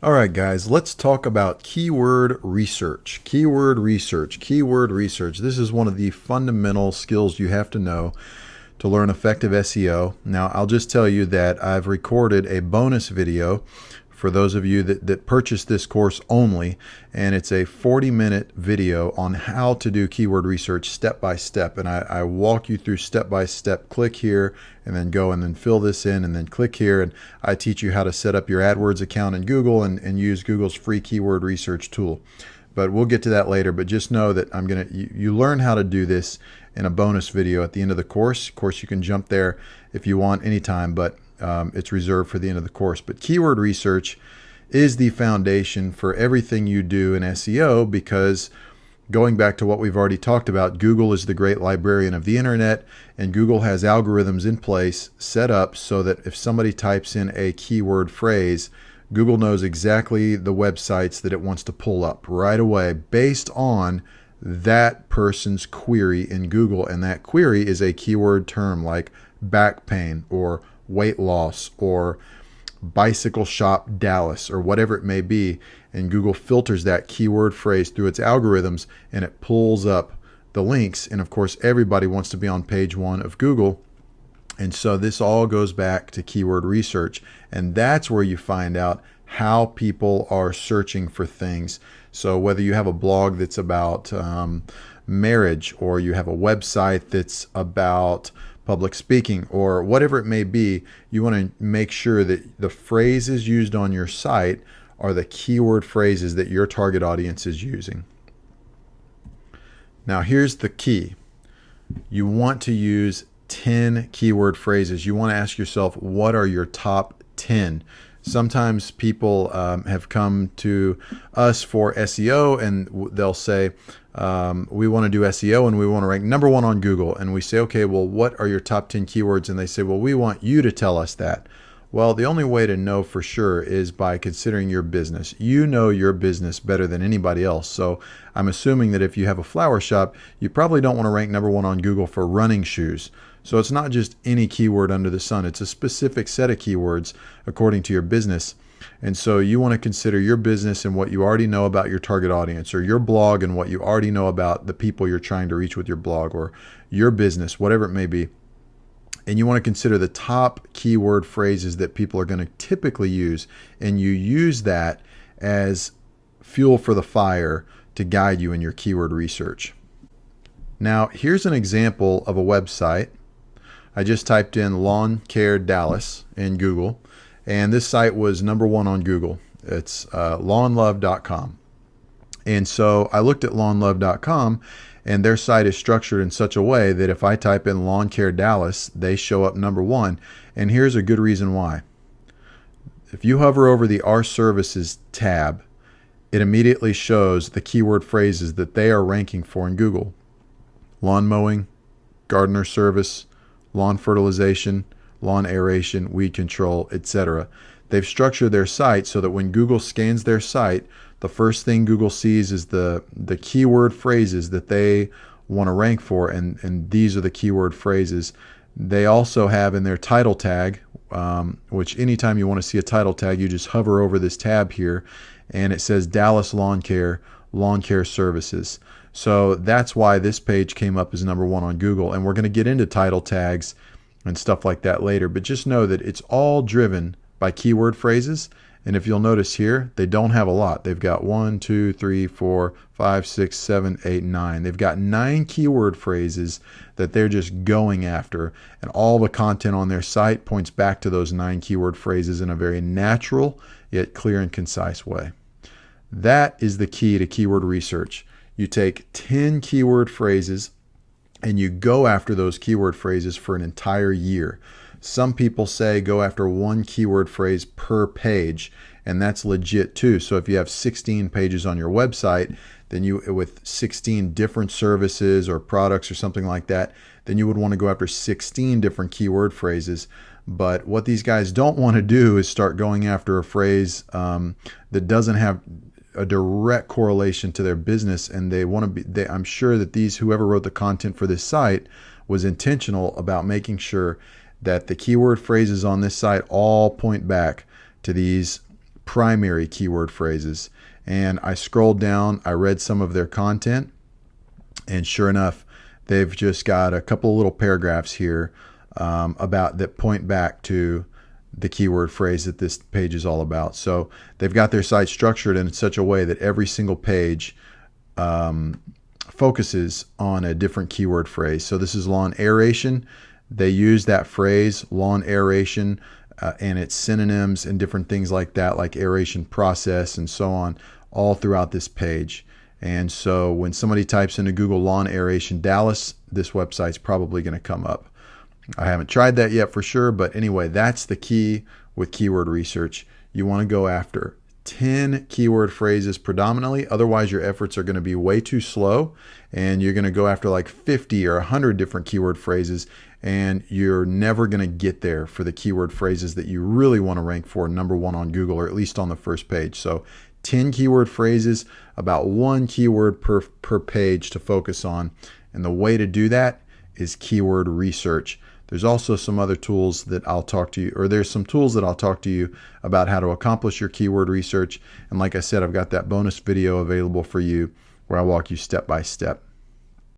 All right, guys, let's talk about keyword research. Keyword research. Keyword research. This is one of the fundamental skills you have to know to learn effective SEO. Now, I'll just tell you that I've recorded a bonus video for those of you that purchase this course only, and it's a 40-minute video on how to do keyword research step by step. And I walk you through step by step. Click here and then go and then fill this in and then click here, and I teach you how to set up your AdWords account in Google and use Google's free keyword research tool. But we'll get to that later. But just know that you learn how to do this in a bonus video at the end of the course. Of course, you can jump there if you want anytime, but it's reserved for the end of the course. But keyword research is the foundation for everything you do in SEO, because going back to what we've already talked about, Google is the great librarian of the internet, and Google has algorithms in place set up so that if somebody types in a keyword phrase, Google knows exactly the websites that it wants to pull up right away based on that person's query in Google. And that query is a keyword term like back pain or weight loss or bicycle shop Dallas or whatever it may be. And Google filters that keyword phrase through its algorithms and it pulls up the links. And of course, everybody wants to be on page one of Google. And so this all goes back to keyword research. And that's where you find out how people are searching for things. So whether you have a blog that's about marriage, or you have a website that's about public speaking, or whatever it may be, you want to make sure that the phrases used on your site are the keyword phrases that your target audience is using. Now, here's the key. You want to use 10 keyword phrases. You want to ask yourself, what are your top 10? Sometimes people have come to us for SEO and they'll say, we want to do SEO and we want to rank #1 on Google. And we say, okay, well, what are your top 10 keywords? And they say, well, we want you to tell us that. Well, the only way to know for sure is by considering your business. You know your business better than anybody else. So I'm assuming that if you have a flower shop, you probably don't want to rank #1 on Google for running shoes. So it's not just any keyword under the sun. It's a specific set of keywords according to your business. And so you want to consider your business and what you already know about your target audience, or your blog and what you already know about the people you're trying to reach with your blog, or your business, whatever it may be. And you want to consider the top keyword phrases that people are going to typically use. And you use that as fuel for the fire to guide you in your keyword research. Now, here's an example of a website. I just typed in lawn care Dallas in Google, and this site was #1 on Google. It's lawnlove.com. And so I looked at lawnlove.com, and their site is structured in such a way that if I type in lawn care Dallas, they show up #1. And here's a good reason why. If you hover over the Our Services tab, it immediately shows the keyword phrases that they are ranking for in Google. Lawn mowing, gardener service, lawn fertilization, lawn aeration, weed control, etc. They've structured their site so that when Google scans their site, the first thing Google sees is the keyword phrases that they want to rank for, and these are the keyword phrases. They also have in their title tag, which anytime you want to see a title tag, you just hover over this tab here, and it says Dallas Lawn Care Services. So that's why this page came up as #1 on Google. And we're going to get into title tags and stuff like that later. But just know that it's all driven by keyword phrases. And if you'll notice here, they don't have a lot. They've got 1, 2, 3, 4, 5, 6, 7, 8, 9. They've got 9 keyword phrases that they're just going after. And all the content on their site points back to those 9 keyword phrases in a very natural yet clear and concise way. That is the key to keyword research. You take 10 keyword phrases and you go after those keyword phrases for an entire year. Some people say go after 1 keyword phrase per page, and that's legit too. So if you have 16 pages on your website, then you, with 16 different services or products or something like that, then you would want to go after 16 different keyword phrases. But what these guys don't want to do is start going after a phrase that doesn't have a direct correlation to their business, and they want to be. I'm sure that whoever wrote the content for this site was intentional about making sure that the keyword phrases on this site all point back to these primary keyword phrases. And I scrolled down, I read some of their content, and sure enough, they've just got a couple little paragraphs here about that point back to the keyword phrase that this page is all about. So they've got their site structured in such a way that every single page focuses on a different keyword phrase. So this is lawn aeration. They use that phrase, lawn aeration, and its synonyms and different things like that, like aeration process and so on, all throughout this page. And so when somebody types into Google lawn aeration Dallas, this website's probably going to come up. I haven't tried that yet for sure, but anyway, that's the key with keyword research. You want to go after 10 keyword phrases predominantly, otherwise your efforts are going to be way too slow, and you're going to go after like 50 or 100 different keyword phrases, and you're never going to get there for the keyword phrases that you really want to rank for number one on Google, or at least on the first page. So 10 keyword phrases, about one keyword per page to focus on. And the way to do that is keyword research. There's also some other tools that I'll talk to you, or there's some tools that I'll talk to you about how to accomplish your keyword research. And like I said, I've got that bonus video available for you where I walk you step by step.